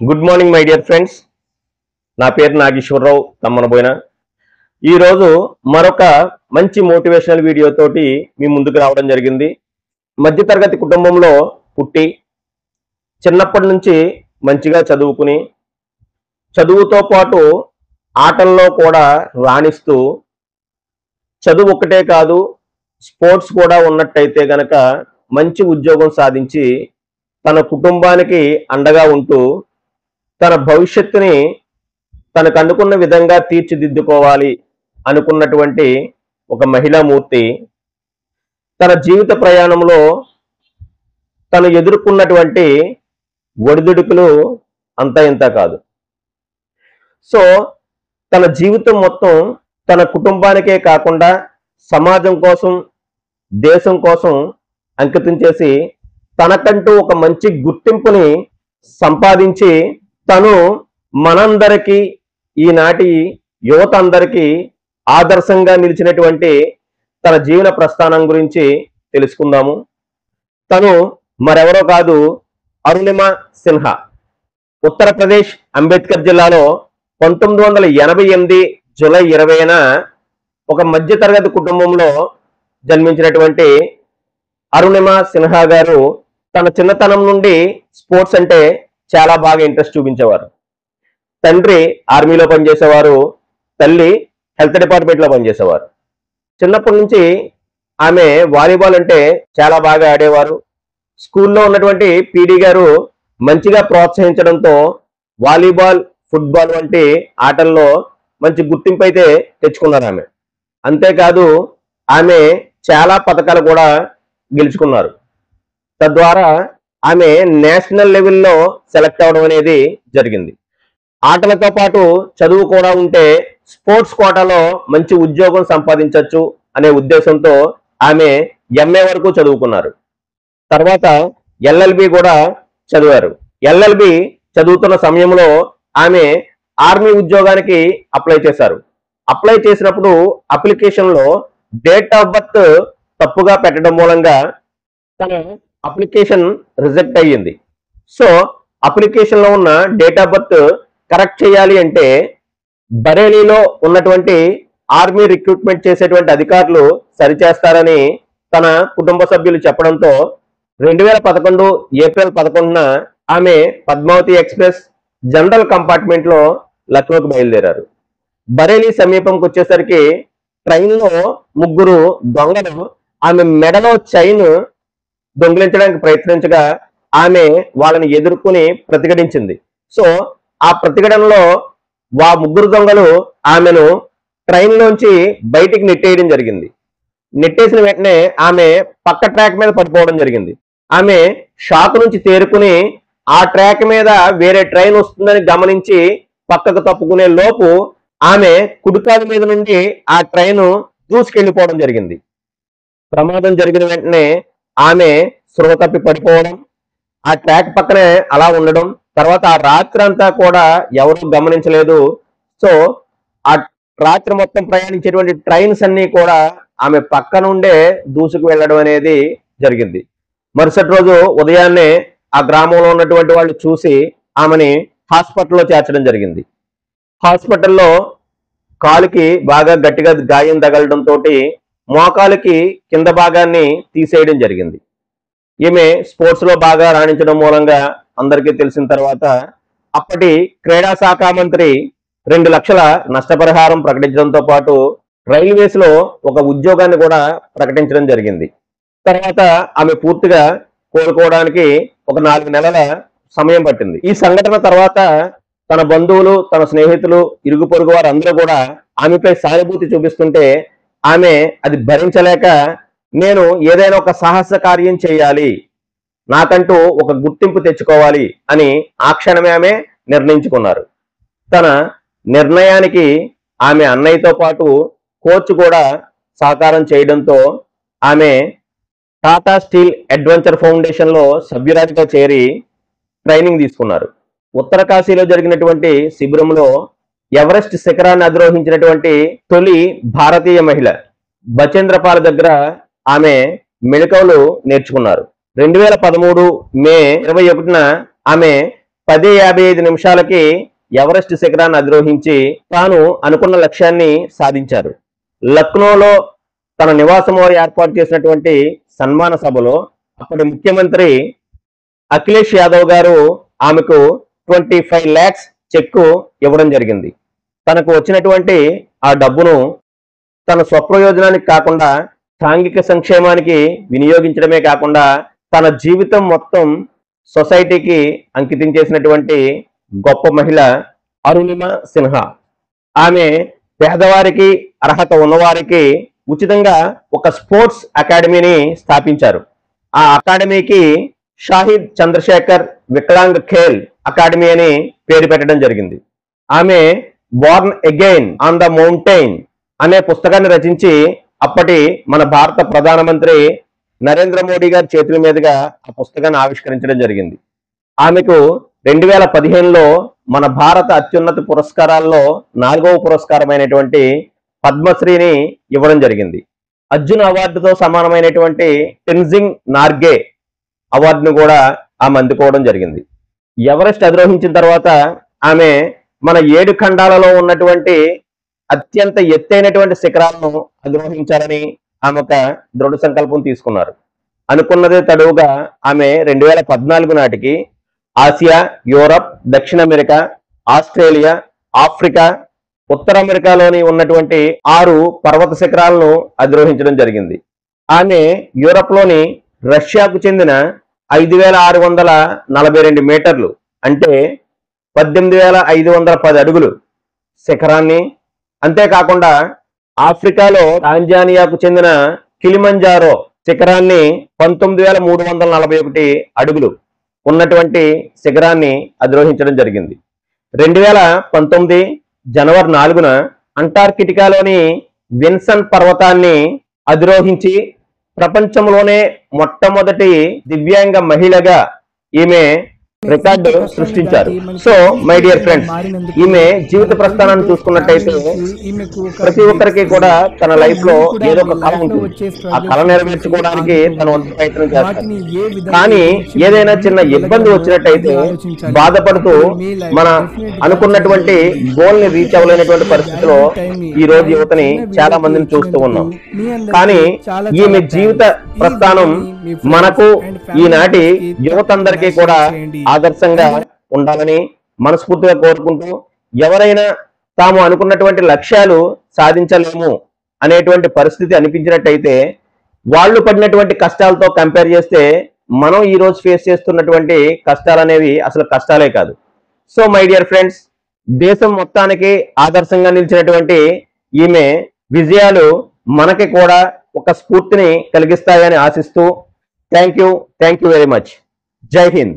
Good morning my dear friends. నా పేరు నాగేశ్వరరావు తమ్మనబోయిన. ఈరోజు మరొక మంచి మోటివేషనల్ వీడియో తోటి మీ ముందుకు రావడం జరిగింది. మధ్యతరగతి కుటుంబంలో పుట్టి చిన్నప్పటి నుంచి మంచిగా చదువుకుని చదువుతో పాటు ఆటల్లో కూడా రాణిస్తూ చదువు ఒక్కటే కాదు స్పోర్ట్స్ కూడా ఉన్నట్టయితే గనక మంచి ఉద్యోగం సాధించి తన కుటుంబానికి అండగా ఉంటూ తన భవిష్యత్తుని తనకు అనుకున్న విధంగా తీర్చిదిద్దుకోవాలి అనుకున్నటువంటి ఒక మహిళామూర్తి తన జీవిత ప్రయాణంలో తను ఎదుర్కొన్నటువంటి ఒడిదుడుకులు అంతా ఇంత కాదు. సో తన జీవితం మొత్తం తన కుటుంబానికే కాకుండా సమాజం కోసం దేశం కోసం అంకితం చేసి తనకంటూ ఒక మంచి గుర్తింపుని సంపాదించి తను మనందరికీ ఈనాటి యువత అందరికీ ఆదర్శంగా నిలిచినటువంటి తన జీవన ప్రస్థానం గురించి తెలుసుకుందాము. తను మరెవరో కాదు, అరుణిమ సిన్హా. ఉత్తరప్రదేశ్ అంబేద్కర్ జిల్లాలో 1988 జూలై 20న ఒక మధ్యతరగతి కుటుంబంలో జన్మించినటువంటి అరుణిమ సిన్హా గారు తన చిన్నతనం నుండి స్పోర్ట్స్ అంటే చాలా బాగా ఇంట్రెస్ట్ చూపించేవారు. తండ్రి ఆర్మీలో పనిచేసేవారు, తల్లి హెల్త్ డిపార్ట్మెంట్లో పనిచేసేవారు. చిన్నప్పటి నుంచి ఆమె వాలీబాల్ అంటే చాలా బాగా ఆడేవారు. స్కూల్లో ఉన్నటువంటి పీడీ గారు మంచిగా ప్రోత్సహించడంతో వాలీబాల్, ఫుట్బాల్ వంటి ఆటల్లో మంచి గుర్తింపు అయితే తెచ్చుకున్నారు ఆమె. అంతేకాదు ఆమె చాలా పథకాలు కూడా గెలుచుకున్నారు. తద్వారా ఆమె నేషనల్ లెవెల్లో సెలెక్ట్ అవడం అనేది జరిగింది. ఆటలతో పాటు చదువు కూడా ఉంటే స్పోర్ట్స్ కోటాలో మంచి ఉద్యోగం సంపాదించవచ్చు అనే ఉద్దేశంతో ఆమె ఎంఏ వరకు చదువుకున్నారు. తర్వాత ఎల్ఎల్బి కూడా చదివారు. ఎల్ఎల్బి చదువుతున్న సమయంలో ఆమె ఆర్మీ ఉద్యోగానికి అప్లై చేశారు. అప్లై చేసినప్పుడు అప్లికేషన్లో డేట్ ఆఫ్ బర్త్ తప్పుగా పెట్టడం మూలంగా తన అప్లికేషన్ రిజెక్ట్ అయ్యింది. సో అప్లికేషన్లో ఉన్న డేట్ ఆఫ్ బర్త్ కరెక్ట్ చేయాలి అంటే బరేలీలో ఉన్నటువంటి ఆర్మీ రిక్రూట్మెంట్ చేసేటువంటి అధికారులు సరిచేస్తారని తన కుటుంబ సభ్యులు చెప్పడంతో 2011 ఏప్రిల్ 11న ఆమె పద్మావతి ఎక్స్ప్రెస్ జనరల్ కంపార్ట్మెంట్లో లక్నోకి బయలుదేరారు. బరేలీ సమీపంకి వచ్చేసరికి ట్రైన్లో ముగ్గురు దొంగలు ఆమె మెడలో చైన్ దొంగిలించడానికి ప్రయత్నించగా ఆమె వాళ్ళని ఎదుర్కొని ప్రతిఘటించింది. సో ఆ ప్రతిఘటనలో ముగ్గురు దొంగలు ఆమెను ట్రైన్లోంచి బయటికి నెట్టేయడం జరిగింది. నెట్టేసిన వెంటనే ఆమె పక్క ట్రాక్ మీద పడిపోవడం జరిగింది. ఆమె షాక్ నుంచి తేరుకుని ఆ ట్రాక్ మీద వేరే ట్రైన్ వస్తుందని గమనించి పక్కకు తప్పుకునే లోపు ఆమె కుడికాలు మీద నుండి ఆ ట్రైన్ దూసుకెళ్లిపోవడం జరిగింది. ప్రమాదం జరిగిన వెంటనే ఆమె స్పృహ తప్పి పడిపోవడం, ఆ ట్రాక్ పక్కనే అలా ఉండడం, తర్వాత ఆ రాత్రి అంతా కూడా ఎవరూ గమనించలేదు. సో ఆ రాత్రి మొత్తం ప్రయాణించేటువంటి ట్రైన్స్ అన్ని కూడా ఆమె పక్క నుండే దూసుకు వెళ్ళడం అనేది జరిగింది. మరుసటి రోజు ఉదయాన్నే ఆ గ్రామంలో ఉన్నటువంటి వాళ్ళు చూసి ఆమెని హాస్పిటల్లో చేర్చడం జరిగింది. హాస్పిటల్లో కాలుకి బాగా గట్టిగా గాయం తగలడంతో మోకాలికి కింద భాగాన్ని తీసేయడం జరిగింది. ఈమె స్పోర్ట్స్లో బాగా రాణించడం మూలంగా అందరికీ తెలిసిన తర్వాత అప్పటి క్రీడా శాఖ మంత్రి 2 లక్షల నష్టపరిహారం ప్రకటించడంతో పాటు రైల్వేస్లో ఒక ఉద్యోగాన్ని కూడా ప్రకటించడం జరిగింది. తర్వాత ఆమె పూర్తిగా కోలుకోవడానికి ఒక 4 నెలల సమయం పట్టింది. ఈ సంఘటన తర్వాత తన బంధువులు, తన స్నేహితులు, ఇరుగు పొరుగు వారు అందరూ కూడా ఆమెపై సానుభూతి చూపిస్తుంటే ఆమె అది భరించలేక నేను ఏదైనా ఒక సాహస కార్యం చేయాలి, నాకంటూ ఒక గుర్తింపు తెచ్చుకోవాలి అని ఆ క్షణమే ఆమె నిర్ణయించుకున్నారు. తన నిర్ణయానికి ఆమె అన్నయ్యతో పాటు కోచ్ కూడా సహకారం చేయడంతో ఆమె టాటా స్టీల్ అడ్వెంచర్ ఫౌండేషన్లో సభ్యురాలిగా చేరి ట్రైనింగ్ తీసుకున్నారు. ఉత్తరకాశీలో జరిగినటువంటి శిబిరంలో ఎవరెస్ట్ శిఖరాన్ని అధిరోహించినటువంటి తొలి భారతీయ మహిళ బచేంద్రపాల్ దగ్గర ఆమె మెళకువలు నేర్చుకున్నారు. 2013 మే 21న ఆమె 10:55 నిమిషాలకి ఎవరెస్ట్ శిఖరాన్ని అధిరోహించి తాను అనుకున్న లక్ష్యాన్ని సాధించారు. లక్నోలో తన నివాసంలో ఏర్పాటు చేసినటువంటి సన్మాన సభలో అప్పటి ముఖ్యమంత్రి అఖిలేష్ యాదవ్ గారు ఆమెకు 25 lakhs చెక్కు ఇవ్వడం జరిగింది. తనకు వచ్చినటువంటి ఆ డబ్బును తన స్వప్రయోజనానికి కాకుండా సాంఘిక సంక్షేమానికి వినియోగించడమే కాకుండా తన జీవితం మొత్తం సొసైటీకి అంకితం చేసినటువంటి గొప్ప మహిళ అరుణిమ సిన్హా. ఆమె పేదవారికి, అర్హత ఉన్నవారికి ఉచితంగా ఒక స్పోర్ట్స్ అకాడమీని స్థాపించారు. ఆ అకాడమీకి షాహిద్ చంద్రశేఖర్ వికలాంగ్ ఖేల్ అకాడమీ అని పేరు పెట్టడం జరిగింది. ఆమె Born again on the mountain అనే పుస్తకాన్ని రచించి అప్పటి మన భారత ప్రధానమంత్రి నరేంద్ర మోడీ గారి చేతుల మీదుగా ఆ పుస్తకాన్ని ఆవిష్కరించడం జరిగింది. ఆమెకు 2015లో మన భారత అత్యున్నత పురస్కారాల్లో 4వ పురస్కారమైనటువంటి పద్మశ్రీని ఇవ్వడం జరిగింది. అర్జున్ అవార్డుతో సమానమైనటువంటి టెన్జింగ్ నార్గే అవార్డును కూడా ఆమె అందుకోవడం జరిగింది. ఎవరెస్ట్ అధిరోహించిన తర్వాత ఆమె మన 7 ఖండాలలో ఉన్నటువంటి అత్యంత ఎత్తైనటువంటి శిఖరాలను అధిరోహించాలని ఆమె ఒక దృఢ సంకల్పం తీసుకున్నారు. అనుకున్నదే తడువుగా ఆమె 2014 నాటికి ఆసియా, యూరప్, దక్షిణ అమెరికా, ఆస్ట్రేలియా, ఆఫ్రికా, ఉత్తర అమెరికాలోని ఉన్నటువంటి 6 పర్వత శిఖరాలను అధిరోహించడం జరిగింది. ఆమె యూరప్ లోని రష్యాకు చెందిన 5,642 మీటర్లు అంటే 18,510 అడుగులు శిఖరాన్ని, అంతేకాకుండా ఆఫ్రికాలో టాంజానియాకు చెందిన కిలిమంజారో శిఖరాన్ని 19,341 అడుగులు ఉన్నటువంటి శిఖరాన్ని అధిరోహించడం జరిగింది. 2019 జనవరి 4న అంటార్కిటికాలోని విన్సన్ పర్వతాన్ని అధిరోహించి ప్రపంచంలోనే మొట్టమొదటి దివ్యాంగ మహిళగా ఈమె రికార్డు సృష్టించారు. సో మై డియర్ ఫ్రెండ్స్, ఈమె జీవిత ప్రస్థానాన్ని చూసుకున్నట్టయితే ప్రతి ఒక్కరికి కూడా తన లైఫ్ లో ఏదో ఒక కళ ఉంటుంది. ఆ కళ నెరవేర్చుకోవడానికి తన వంతు ప్రయత్నం చేస్తారు. కానీ ఏదైనా చిన్న ఇబ్బంది వచ్చినట్టయితే బాధపడుతూ మన అనుకున్నటువంటి గోల్ ని రీచ్ అవ్వలేనటువంటి పరిస్థితిలో ఈ రోజు యువతని చాలా మందిని చూస్తూ ఉన్నాం. కానీ ఈమె జీవిత ప్రస్థానం మనకు ఈనాటి యువతందరికీ కూడా ఆదర్శంగా ఉండాలని మనస్ఫూర్తిగా కోరుకుంటూ, ఎవరైనా తాము అనుకున్నటువంటి లక్ష్యాలు సాధించలేము అనేటువంటి పరిస్థితి అనిపించినట్టయితే వాళ్ళు పడినటువంటి కష్టాలతో కంపేర్ చేస్తే మనం ఈ రోజు ఫేస్ చేస్తున్నటువంటి కష్టాలు అనేవి అసలు కష్టాలే కాదు. సో మై డియర్ ఫ్రెండ్స్, దేశం మొత్తానికి ఆదర్శంగా నిలిచినటువంటి ఈమె విజయాలు మనకి కూడా ఒక స్ఫూర్తిని కలిగిస్తాయని ఆశిస్తూ థ్యాంక్ యూ వెరీ మచ్. జై హింద్.